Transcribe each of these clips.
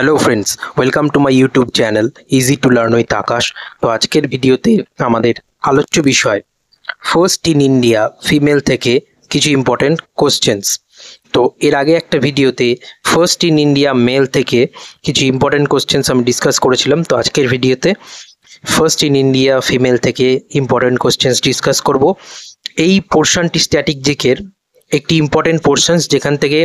Hello friends, welcome to my YouTube channel easy to learn with Akash. তো আজকের ভিডিওতে আমাদের আলোচ্য বিষয় ফার্স্ট ইন ইন্ডিয়া ফিমেল থেকে কিছু ইম্পর্টেন্ট কোশ্চেন্স। তো এর আগে একটা ভিডিওতে ফার্স্ট ইন ইন্ডিয়া মেল থেকে কিছু ইম্পর্টেন্ট কোশ্চেন্স আমি ডিসকাস করেছিলাম। তো আজকের ভিডিওতে ফার্স্ট ইন ইন্ডিয়া ফিমেল থেকে ইম্পর্টেন্ট কোশ্চেন্স ডিসকাস করব। এই পোর্শনটি স্ট্যাটিক জিকের একটি ইম্পর্টেন্ট পোর্শনস, যেখান থেকে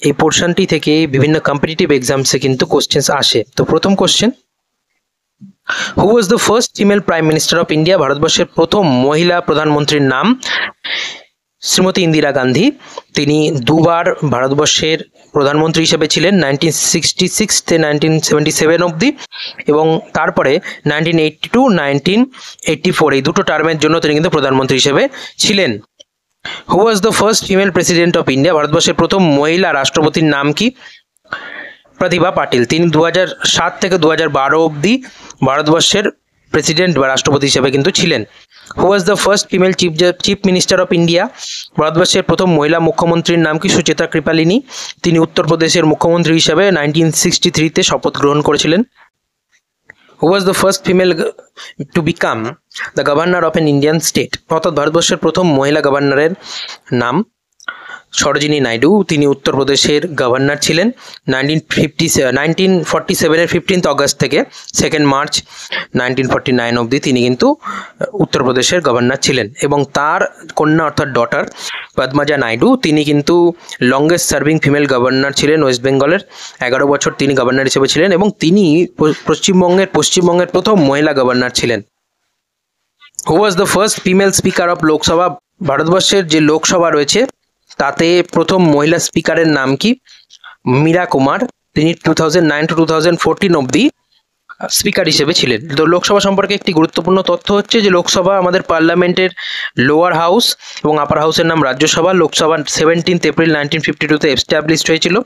এই পোর্শনটি থেকে বিভিন্ন কম্পিটিটিভ এক্সামসে কিন্তু কোশ্চেন্স আসে। তো প্রথম question, who was the first female prime minister of India? ভারতবর্ষের প্রথম মহিলা প্রধানমন্ত্রীর নাম শ্রীমতী ইন্দিরা গান্ধী। তিনি দুবার ভারতবর্ষের প্রধানমন্ত্রী হিসেবে ছিলেন, 1966 থেকে 1977 অবধি, এবং তারপরে 1980 টু 1984 এই দুটো টার্মের জন্য তিনি কিন্তু প্রধানমন্ত্রী হিসেবে ছিলেন। Who was the first female president of India? ভারতবর্ষের প্রথম মহিলা রাষ্ট্রপতির নাম কি? প্রতিভা পাটিল। তিনি 2007 থেকে 2012 অবধি ভারতবর্ষের প্রেসিডেন্ট বা রাষ্ট্রপতি হিসেবে কিন্তু ছিলেন। Who was the first female chief minister of India? ভারতবর্ষের প্রথম মহিলা মুখ্যমন্ত্রীর নাম কি? সুচেতা কৃপালিনী। তিনি উত্তরপ্রদেশের মুখ্যমন্ত্রী হিসেবে 1963-তে শপথ গ্রহণ করেছিলেন। Who was the first female to become the governor of an Indian state? অর্থাৎ ভারতবর্ষের প্রথম মহিলা গভর্নরের নাম সরোজিনী নাইডু। তিনি উত্তরপ্রদেশের গভর্নর ছিলেন 1947-এর 15 অগস্ট থেকে 2 মার্চ 1949 অবধি তিনি কিন্তু উত্তরপ্রদেশের গভর্নর ছিলেন। এবং তার কন্যা অর্থাৎ ডটার পদ্মজা নাইডু, তিনি কিন্তু লংগেস্ট সার্ভিং ফিমেল গভর্নর ছিলেন ওয়েস্ট বেঙ্গলের। 11 বছর তিনি গভর্নর হিসেবে ছিলেন এবং তিনি পশ্চিমবঙ্গের প্রথম মহিলা গভর্নর ছিলেন। Who was the first female speaker of Lok Sabha? ভারতবর্ষের যে লোকসভা রয়েছে তাতে প্রথম মহিলা স্পিকারের নাম কি? মীরা কুমার। তিনি 2009 টু 2014 অবধি স্পিকার হিসেবে ছিলেন। তো লোকসভা সম্পর্কে একটি গুরুত্বপূর্ণ তথ্য হচ্ছে যে লোকসভা আমাদের পার্লামেন্টের লোয়ার হাউস এবং আপার হাউসের নাম রাজ্যসভা। লোকসভা 17 এপ্রিল 1952-তে এস্টাবলিশড হয়েছিল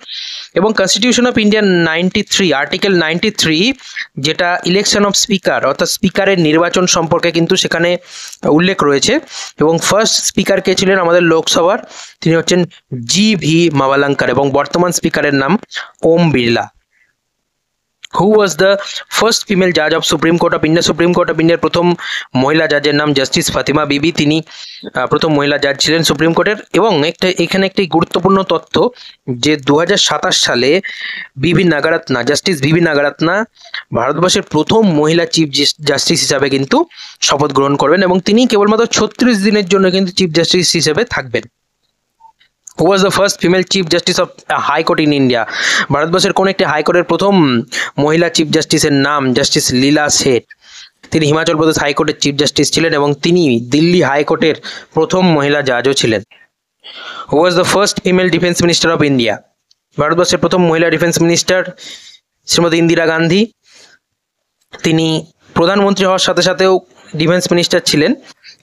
এবং কনস্টিটিউশন অফ ইন্ডিয়া 93 আর্টিকেল 93, যেটা ইলেকশন অফ স্পিকার অর্থাৎ স্পিকারের নির্বাচন সম্পর্কে কিন্তু সেখানে উল্লেখ রয়েছে। এবং ফার্স্ট স্পিকার কে ছিলেন আমাদের লোকসভার? তিনি হচ্ছেন জি.ভি. মাভালাঙ্কার এবং বর্তমান স্পিকারের নাম ওম বিড়লা। হু ওয়াজ দ্য ফার্স্ট ফিমেল জাজ of supreme court of India? Supreme court of ইন্ডিয়ার প্রথম মহিলা জাজের নাম জাস্টিস ফাতিমা বিবি। তিনি প্রথম মহিলা জাজ ছিলেন সুপ্রিম কোর্টের। এবং এখানে একটি গুরুত্বপূর্ণ তথ্য যে 2027 সালে জাস্টিস বিবি নাগারাত্না ভারতবর্ষের প্রথম মহিলা চিফ জাস্টিস হিসাবে কিন্তু শপথ গ্রহণ করবেন এবং তিনি কেবলমাত্র 36 দিনের জন্য কিন্তু চিফ জাস্টিস হিসেবে থাকবেন। Who was the first female chief justice of high court in India? ভারতবর্ষের কোন একটি হাইকোর্টের প্রথম মহিলা চিফ জাস্টিসের নাম জাস্টিস লীলা শেঠ। তিনি হিমাচল প্রদেশ হাইকোর্টের চিফ জাস্টিস ছিলেন এবং তিনি দিল্লি হাইকোর্টের প্রথম মহিলা জাজও ছিলেন। Who was the first female defence minister of India? ভারতবর্ষের প্রথম মহিলা ডিফেন্স মিনিস্টার শ্রীমতী ইন্দিরা গান্ধী। তিনি প্রধানমন্ত্রী হওয়ার সাথে সাথেও ডিফেন্স মিনিস্টার ছিলেন।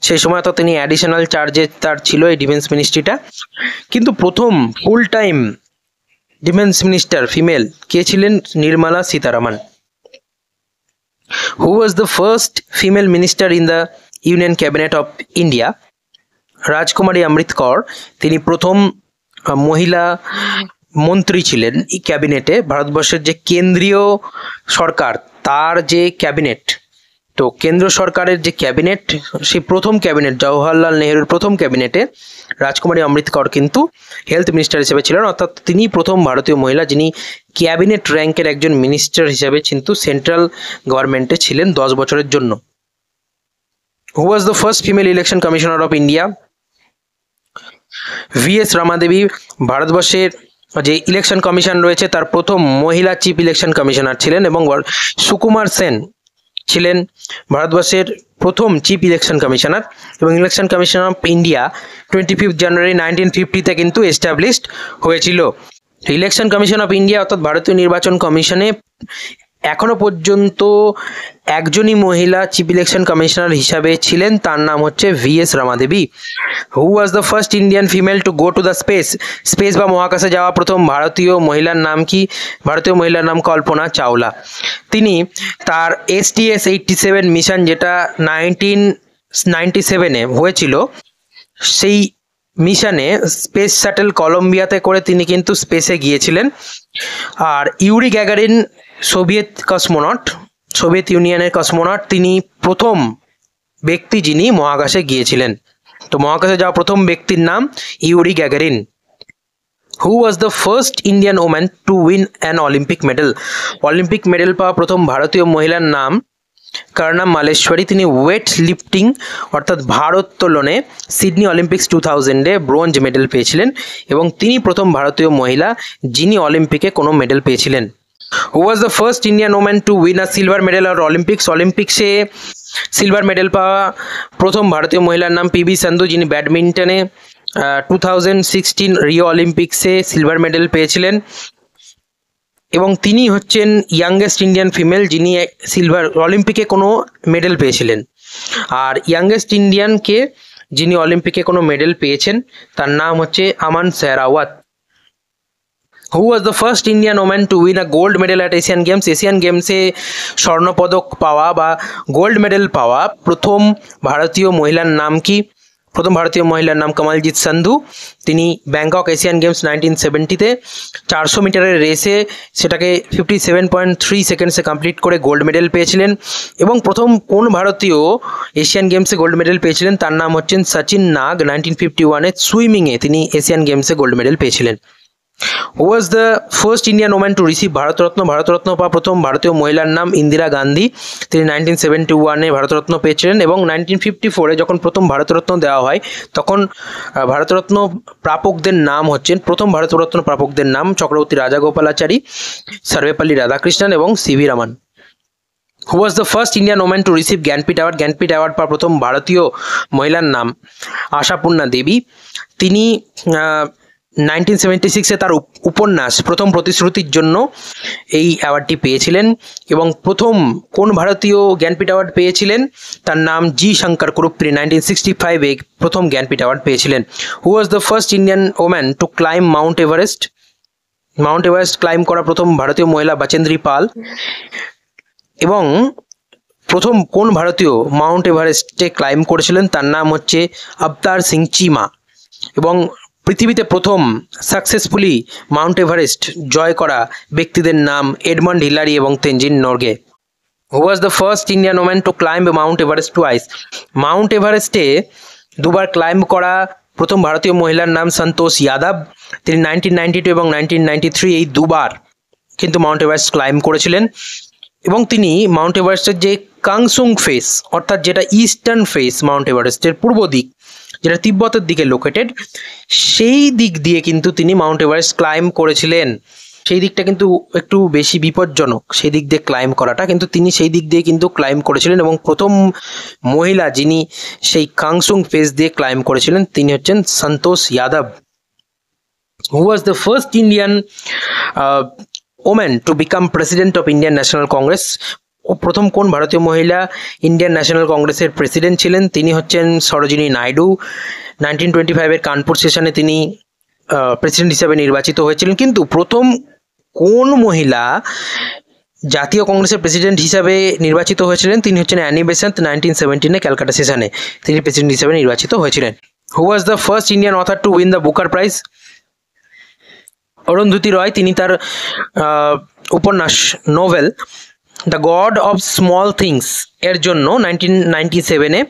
সেই সময় তো তিনি অ্যাডিশনাল চার্জে তার ছিল এই ডিফেন্স মিনিস্ট্রিটা। কিন্তু প্রথম full time defence minister female কে ছিলেন? Nirmala Sitharaman. Who was the first female minister in the union cabinet of India? Rajkumari Amrit কর। তিনি প্রথম মহিলা মন্ত্রী ছিলেন এই ক্যাবিনেটে। ভারতবর্ষের যে কেন্দ্রীয় সরকার তার যে ক্যাবিনেট, তো কেন্দ্র সরকারের যে ক্যাবিনেট, সেই প্রথম ক্যাবিনেট জওহরলাল নেহরুর প্রথম ক্যাবিনেটে রাজকুমারী অমৃত কর কিন্তু হেলথ মিনিস্টার হিসেবে ছিলেন। অর্থাৎ তিনি প্রথম ভারতীয় মহিলা যিনি ক্যাবিনেট র্যাঙ্কের একজন মিনিস্টার হিসেবে কিন্তু সেন্ট্রাল গভর্নমেন্টে ছিলেন 10 বছরের জন্য। Who was the first female election commissioner of India? V S. Ramadevi. ভারতবর্ষের যে ইলেকশন কমিশন রয়েছে তার প্রথম মহিলা চিফ ইলেকশন কমিশনার ছিলেন এবং সুকুমার সেন ছিলেন ভারতবর্ষের প্রথম চিফ ইলেকশন কমিশনার। এবং ইলেকশন কমিশন অফ ইন্ডিয়া 25 জানুয়ারি 1950-তে কিন্তু এস্টাবলিশড হয়েছিল। ইলেকশন কমিশন অফ ইন্ডিয়া অর্থাৎ ভারতীয় নির্বাচন কমিশনে এখনো পর্যন্ত একজনই মহিলা চিফ ইলেকশন কমিশনার হিসাবে ছিলেন, তার নাম হচ্ছে V S. Ramadevi. Who was the first Indian female to go to the space বা মহাকাশে যাওয়া প্রথম ভারতীয় মহিলার নাম কি? ভারতীয় মহিলার নাম কল্পনা চাওলা। তিনি তার STS-87 মিশন, যেটা 1997-এ হয়েছিল, সেই মিশনে স্পেস শাটল কলম্বিয়াতে করে তিনি কিন্তু স্পেসে গিয়েছিলেন। আর ইউরি গ্যাগারিন সোভিয়েত ইউনিয়নের কসমোনট, তিনি প্রথম ব্যক্তি যিনি মহাকাশে গিয়েছিলেন। তো মহাকাশে যাওয়া প্রথম ব্যক্তির নাম Yuri Gagarin. Who was the first Indian woman to win an Olympic medal? Olympic medal পাওয়া প্রথম ভারতীয় মহিলার নাম কর্ণা মালেশ্বরী। তিনি ওয়েট লিফটিং অর্থাৎ ভারোত্তোলনে সিডনি অলিম্পিক্স 2000-এ ব্রোঞ্জ মেডেল পেয়েছিলেন এবং তিনি প্রথম ভারতীয় মহিলা যিনি অলিম্পিকে কোনো মেডেল পেয়েছিলেন। Who was the first Indian woman to win a silver medal আর অলিম্পিক্সে সিলভার মেডেল পাওয়া প্রথম ভারতীয় মহিলার নাম পিভি সিন্ধু, যিনি ব্যাডমিন্টনে 2016 রিও অলিম্পিক্সে সিলভার মেডেল পেয়েছিলেন এবং তিনি হচ্ছেন ইয়াংগেস্ট ইন্ডিয়ান ফিমেল যিনি অলিম্পিকে কোনো মেডেল পেয়েছিলেন। আর ইয়াংগেস্ট ইন্ডিয়ানকে যিনি অলিম্পিকে কোনো মেডেল পেয়েছেন তার নাম হচ্ছে Aman Sehrawat. Who was the first Indian woman to win a gold medal at Asian Games? Asian গেমসে স্বর্ণপদক পাওয়া বা গোল্ড মেডেল পাওয়া প্রথম ভারতীয় মহিলার নাম কি? প্রথম ভারতীয় মহিলার নাম কমলজিৎ সান্ধু। তিনি ব্যাংকক এশিয়ান গেমস 1970-তে 400 মিটারের রেসে সেটাকে 57.3 সেকেন্ডসে কমপ্লিট করে গোল্ড মেডেল পেয়েছিলেন। এবং প্রথম কোন ভারতীয় এশিয়ান গেমসে গোল্ড মেডেল পেয়েছিলেন তার নাম হচ্ছেন সচিন নাগ। 1951-এ সুইমিংয়ে তিনি এশিয়ান গেমসে গোল্ড মেডেল পেয়েছিলেন। Who was the first Indian woman to receive Bharat Ratna? Bharat Ratna পাওয়া প্রথম ভারতীয় মহিলার নাম ইন্দিরা গান্ধী। তিনি 1971-এ ভারতরত্ন পেয়েছিলেন এবং 1954-এ যখন প্রথম ভারতরত্ন দেওয়া হয় তখন ভারতরত্ন প্রাপকদের নাম হচ্ছেন, প্রথম ভারতরত্ন প্রাপকদের নাম চক্রবর্তী রাজাগোপালাচারী, সর্বেপল্লী রাধাকৃষ্ণন এবং CV Raman. Who was the first Indian woman to receive Jnanpith award? Jnanpith award পাওয়া প্রথম ভারতীয় মহিলার নাম আশাপূর্ণা দেবী। তিনি 1976-এ তার উপন্যাস প্রথম প্রতিশ্রুতির জন্য এই অ্যাওয়ার্ডটি পেয়েছিলেন এবং প্রথম কোন ভারতীয় জ্ঞানপীঠ অ্যাওয়ার্ড পেয়েছিলেন তার নাম জি শঙ্কর কুরুপ্রি। 1965-এ প্রথম জ্ঞানপীঠ অ্যাওয়ার্ড পেয়েছিলেন। Who was the first Indian woman to climb Mount Everest? Mount Everest climb করা প্রথম ভারতীয় মহিলা বাচেন্দ্রী পাল। এবং প্রথম কোন ভারতীয় মাউন্ট এভারেস্টে ক্লাইম্ব করেছিলেন তার নাম হচ্ছে অবতার সিং চিমা। এবং পৃথিবীতে প্রথম সাকসেসফুলি মাউন্ট এভারেস্ট জয় করা ব্যক্তিদের নাম এডমন্ড হিলারি এবং Tenzing Norgay. Who was the first Indian woman to climb Mount Everest twice? Mount এভারেস্টে দুবার ক্লাইম্ব করা প্রথম ভারতীয় মহিলার নাম সন্তোষ যাদব। তিনি 1992 এবং 1993 এই দুবার কিন্তু মাউন্ট এভারেস্ট ক্লাইম্ব করেছিলেন এবং তিনি মাউন্ট এভারেস্টের যে কাংসুং ফেস অর্থাৎ যেটা ইস্টার্ন ফেস মাউন্ট এভারেস্টের পূর্ব দিক যেটা তিব্বতের দিকে লোকেটেড, সেই দিক দিয়ে কিন্তু তিনি মাউন্ট এভারেস্ট ক্লাইম্ব করেছিলেন। সেই দিকটা কিন্তু একটু বেশি বিপজ্জনক সেই দিক দিয়ে ক্লাইম্ব করাটা, কিন্তু তিনি সেই দিক দিয়ে কিন্তু ক্লাইম্ব করেছিলেন এবং প্রথম মহিলা যিনি সেই কাংসুং ফেস দিয়ে ক্লাইম্ব করেছিলেন তিনি হচ্ছেন Santosh Yadav. Who was the first Indian woman to become president of Indian National Congress? প্রথম কোন ভারতীয় মহিলা ইন্ডিয়ান ন্যাশনাল কংগ্রেসের প্রেসিডেন্ট ছিলেন? তিনি হচ্ছেন সরোজিনী নাইডু। 1925-এর কানপুর সেশনে তিনি প্রেসিডেন্ট হিসাবে নির্বাচিত হয়েছিলেন। কিন্তু প্রথম কোন মহিলা জাতীয় কংগ্রেসের প্রেসিডেন্ট হিসাবে নির্বাচিত হয়েছিলেন? তিনি হচ্ছেন অ্যানি বেসান্ত। 1917-এ ক্যালকাটা সেশনে তিনি প্রেসিডেন্ট হিসাবে নির্বাচিত হয়েছিলেন। Who was the first Indian author to win the Booker Prize? Arundhati Roy. তিনি তার উপন্যাস novel the God of Small Things এর জন্য 1997-এ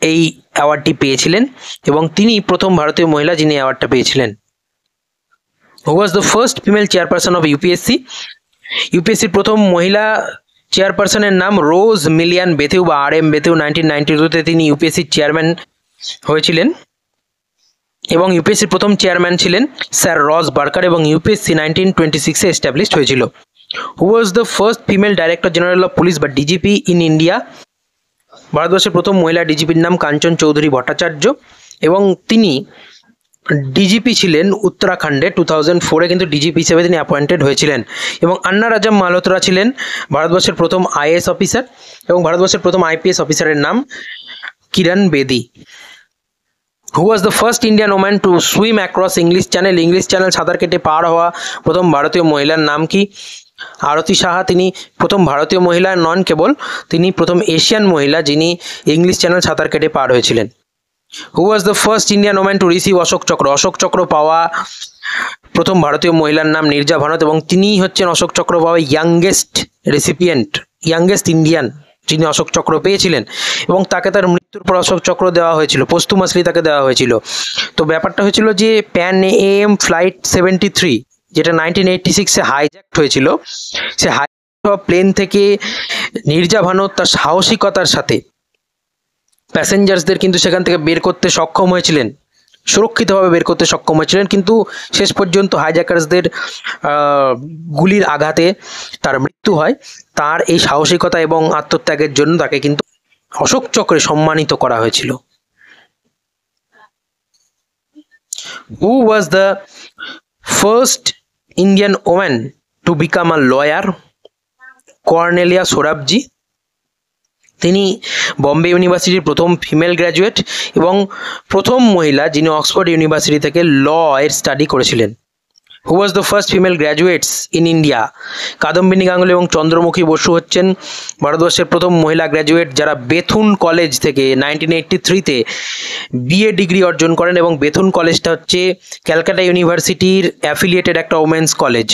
এই অ্যাওয়ার্ডটি পেয়েছিলেন এবং তিনি প্রথম ভারতীয় মহিলা যিনি অ্যাওয়ার্ডটা পেয়েছিলেন। Who was the first female chairperson of UPSC? ইউপিএসসির প্রথম মহিলা চেয়ারপারসনের নাম রোজ মিলিয়ান বেথিউ বা আর এম বেথিউ। 1992-তে তিনি ইউপিএসসির চেয়ারম্যান হয়েছিলেন এবং ইউপিএসসির প্রথম চেয়ারম্যান ছিলেন স্যার রস বার্কার এবং ইউপিএসসি 1926-এ এস্টাবলিশড হয়েছিল। Who was the first female director general of police বা ডিজিপি ইন ইন্ডিয়া? ভারতবর্ষের প্রথম মহিলা ডিজিপির নাম কাঞ্চন চৌধুরী ভট্টাচার্য এবং তিনি ডিজিপি ছিলেন উত্তরাখণ্ডে। 2004-এ কিন্তু ডিজিপি হিসেবে তিনি অ্যাপয়েন্টেড হয়েছিলেন। এবং আন্নার আজম মালহোত্রা ছিলেন ভারতবর্ষের প্রথম আইএএস অফিসার এবং ভারতবর্ষের প্রথম আইপিএস অফিসারের নাম Kiran Bedi. Who was the first Indian woman to swim across English Channel? English Channel সাঁতার কেটে পার হওয়া প্রথম ভারতীয় মহিলার নাম কি? আরতি সাহা। তিনি প্রথম ভারতীয় মহিলা নন কেবল, তিনি প্রথম এশিয়ান মহিলা যিনি ইংলিশ চ্যানেল সাঁতার কেটে পার হয়েছিলেন। Who was the first Indian woman to receive Ashok Chakra? Ashok চক্র পাওয়া প্রথম ভারতীয় মহিলার নাম নীরজা ভানত, এবং তিনিই হচ্ছেন অশোক চক্র পাওয়া ইয়াংগেস্ট রেসিপিয়েন্ট, ইয়াংগেস্ট ইন্ডিয়ান যিনি অশোক চক্র পেয়েছিলেন, এবং তাকে তার মৃত্যুর পর অশোক চক্র দেওয়া হয়েছিল, পোস্টুমাসলি তাকে দেওয়া হয়েছিল। তো ব্যাপারটা হয়েছিল যে প্যান AM ফ্লাইট 73, যেটা 1986-এ হাইজ্যাক্ট হয়েছিল, সে হাইজ্যাক্ট হওয়া প্লেন থেকে নীরজা ভানত তার সাহসিকতার সাথে প্যাসেঞ্জার্সদের কিন্তু সেখান থেকে বের করতে সক্ষম হয়েছিলেন, সুরক্ষিতভাবে বের করতে সক্ষম হয়েছিলেন, কিন্তু শেষ পর্যন্ত হাইজ্যাকার্সদের গুলির আঘাতে তার মৃত্যু হয়। তার এই সাহসিকতা এবং আত্মত্যাগের জন্য তাকে কিন্তু অশোক চক্রে সম্মানিত করা হয়েছিল। Who was the first Indian woman to become a lawyer? Cornelia Sorabji. তিনি বম্বে ইউনিভার্সিটির প্রথম ফিমেল গ্র্যাজুয়েট এবং প্রথম মহিলা যিনি অক্সফোর্ড ইউনিভার্সিটি থেকে ল এর স্টাডি করেছিলেন। Who was the first female graduates in India? Kadambini Ganguly এবং চন্দ্রমুখী বসু হচ্ছেন ভারতবর্ষের প্রথম মহিলা গ্র্যাজুয়েট, যারা বেথুন কলেজ থেকে 1983-তে BA ডিগ্রি অর্জন করেন, এবং বেথুন কলেজটা হচ্ছে ক্যালকাটা ইউনিভার্সিটির অ্যাফিলিয়েটেড একটা ওমেন্স কলেজ,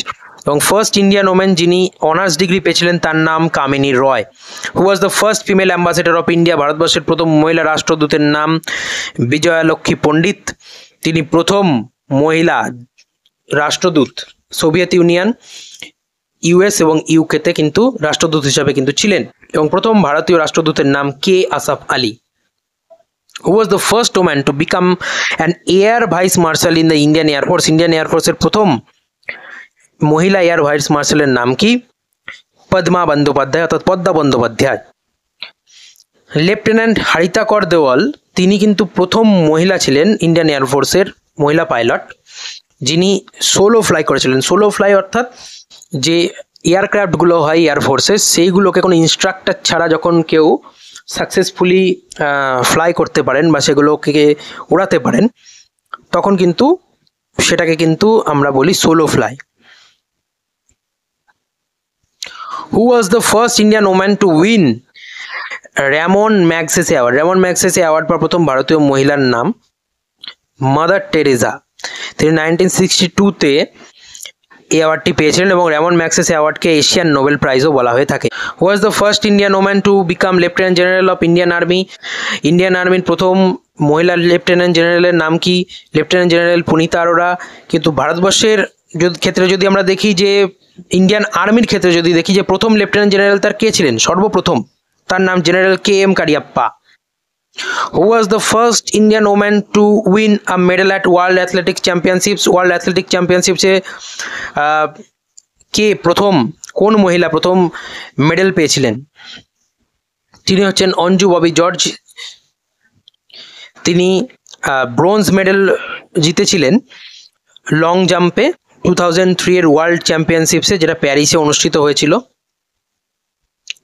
এবং ফার্স্ট ইন্ডিয়ান ওমেন যিনি অনার্স ডিগ্রি পেয়েছিলেন তার নাম Kamini Roy. Who was the first female ambassador of India? ভারতবর্ষের প্রথম মহিলা রাষ্ট্রদূতের নাম বিজয়া লক্ষ্মী পণ্ডিত। তিনি প্রথম মহিলা রাষ্ট্রদূত সোভিয়েত ইউনিয়ন, US এবং UK-তে কিন্তু রাষ্ট্রদূত হিসাবে কিন্তু ছিলেন, এবং প্রথম ভারতীয় রাষ্ট্রদূতের নাম K. Asaf Ali. Who was the first woman to become an air vice marshal in the Indian air force? Indian এয়ারফোর্সের প্রথম মহিলা এয়ার ভাইস মার্শালের নাম কি? পদ্মা বন্দ্যোপাধ্যায়, অর্থাৎ পদ্মা বন্দ্যোপাধ্যায়। লেফটেন্যান্ট হারিতা কর দেওয়াল, তিনি কিন্তু প্রথম মহিলা ছিলেন ইন্ডিয়ান এয়ারফোর্সের মহিলা পাইলট, যিনি সোলো ফ্লাই করেছিলেন। সোলো ফ্লাই অর্থাৎ যে এয়ারক্রাফটগুলো হয় এয়ারফোর্সের, সেইগুলোকে কোনো ইনস্ট্রাক্টর ছাড়া যখন কেউ সাকসেসফুলি ফ্লাই করতে পারেন বা সেগুলোকে ওড়াতে পারেন, তখন কিন্তু সেটাকে কিন্তু আমরা বলি solo fly. Who was the first Indian woman to win Ramon Magsaysay award? Ramon Magsaysay award পাওয়া প্রথম ভারতীয় মহিলার নাম মাদার টেরেসা। তিনি 1962-তে এই অ্যাওয়ার্ডটি পেয়েছিলেন, এবং র্যামন ম্যাগসেসে অ্যাওয়ার্ডকে এশিয়ান নোবেল প্রাইজও বলা হয়ে থাকে। Who was the first Indian woman to become lieutenant general of Indian Army? Indian আর্মির প্রথম মহিলা লেফটেন্যান্ট জেনারেলের নাম কি? Lieutenant general Punita Arora. কিন্তু ভারতবর্ষের ক্ষেত্রে যদি আমরা দেখি যে ইন্ডিয়ান আর্মির ক্ষেত্রে যদি দেখি যে প্রথম লেফটেন্যান্ট জেনারেল তার কে ছিলেন? সর্বপ্রথম তার নাম general KM Cariappa. Who was the first Indian woman to win a medal at World Athletics Championships? World Athletics Championships এ কে প্রথম, কোন মহিলা প্রথম মেডেল পেয়েছিলেন? তিনি হচ্ছেন অঞ্জু ববি জর্জ। তিনি ব্রোঞ্জ মেডেল জিতেছিলেন লং জাম্পে 2003 এর ওয়ার্ল্ড চ্যাম্পিয়নশিপসে, যেটা প্যারিসে অনুষ্ঠিত হয়েছিল।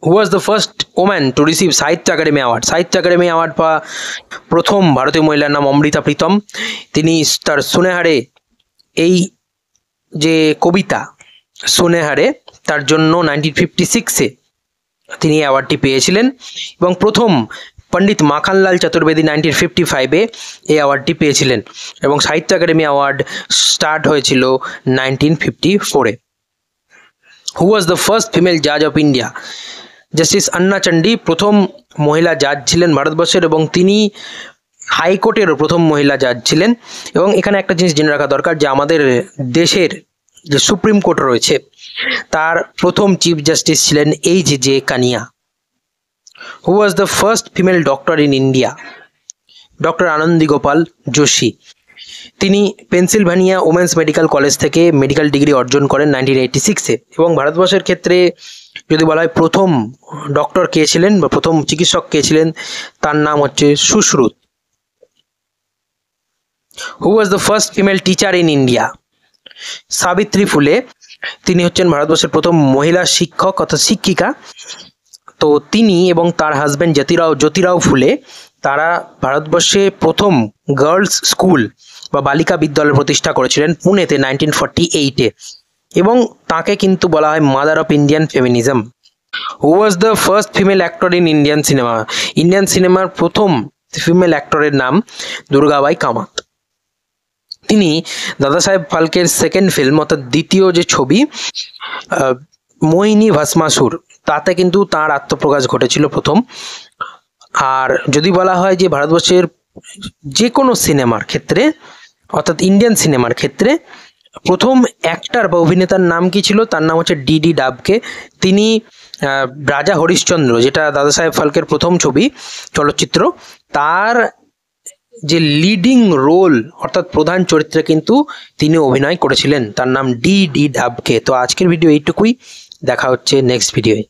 Who was the first woman to receive Sahitya Akademi award? Sahitya Akademi award পাওয়া প্রথম ভারতীয় মহিলার নাম অমৃতা প্রীতম। তিনি তার সুনেহারে, এই যে কবিতা সুনেহারে, তার জন্য 1956-এ তিনি অ্যাওয়ার্ডটি পেয়েছিলেন, এবং প্রথম পণ্ডিত মাখনলাল চতুর্বেদী 1955-এ এই অ্যাওয়ার্ডটি পেয়েছিলেন, এবং সাহিত্য একাডেমি অ্যাওয়ার্ড স্টার্ট হয়েছিল 1954-এ। হু ওয়াজ দ্য ফার্স্ট ফিমেল জাজ অফ ইন্ডিয়া? জাস্টিস আন্না চণ্ডী প্রথম মহিলা জাজ ছিলেন ভারতবর্ষের, এবং তিনি হাইকোর্টেরও প্রথম মহিলা জাজ ছিলেন। এবং এখানে একটা জিনিস জেনে রাখা দরকার যে আমাদের দেশের যে সুপ্রিম কোর্ট রয়েছে তার প্রথম চিফ জাস্টিস ছিলেন H.J. Kania. Who was the first female doctor in India? Doctor Anandi Gopal Joshi. তিনি পেনসিলভানিয়া ওমেন্স মেডিকেল কলেজ থেকে মেডিকেল ডিগ্রি অর্জন করেন 1986-এ, এবং ভারতবর্ষের ক্ষেত্রে যদি বলা হয় প্রথম ডক্টর কে ছিলেন বা প্রথম চিকিৎসক কে ছিলেন, তার নাম হচ্ছে Sushruta. Who was the first female teacher in India? Savitri Phule. তিনি হচ্ছেন ভারতবর্ষের প্রথম মহিলা শিক্ষক অর্থাৎ শিক্ষিকা। তো তিনি এবং তার হাজব্যান্ড জ্যোতিরাও ফুলে, তারা ভারতবর্ষে প্রথম গার্লস স্কুল বা বালিকা বিদ্যালয় প্রতিষ্ঠা করেছিলেন পুনেতে 1948-এ, এবং তাকে কিন্তু বলা হয় mother of Indian feminism. Who was the first female actor in Indian cinema? Indian সিনেমার প্রথম ফিমেল অ্যাক্টরের নাম দুর্গাবাই কামাত। তিনি দাদা সাহেব ফালকের সেকেন্ড ফিল্ম অর্থাৎ দ্বিতীয় যে ছবি মোহিনী ভস্মাসুর, তাতে কিন্তু তার আত্মপ্রকাশ ঘটেছিল প্রথম। আর যদি বলা হয় যে ভারতবর্ষের যে কোনো সিনেমার ক্ষেত্রে অর্থাৎ ইন্ডিয়ান সিনেমার ক্ষেত্রে প্রথম অ্যাক্টর বা অভিনেতার নাম কি ছিল, তার নাম হচ্ছে ডিডি ডাবকে। তিনি রাজা হরিশ্চন্দ্র, যেটা দাদা সাহেব ফালকের প্রথম ছবি চলচ্চিত্র, তার যে লিডিং রোল অর্থাৎ প্রধান চরিত্রে কিন্তু তিনি অভিনয় করেছিলেন, তার নাম ডিডি ডাবকে। তো আজকের ভিডিও এইটুকুই, দেখা হচ্ছে নেক্সট ভিডিওয়ে।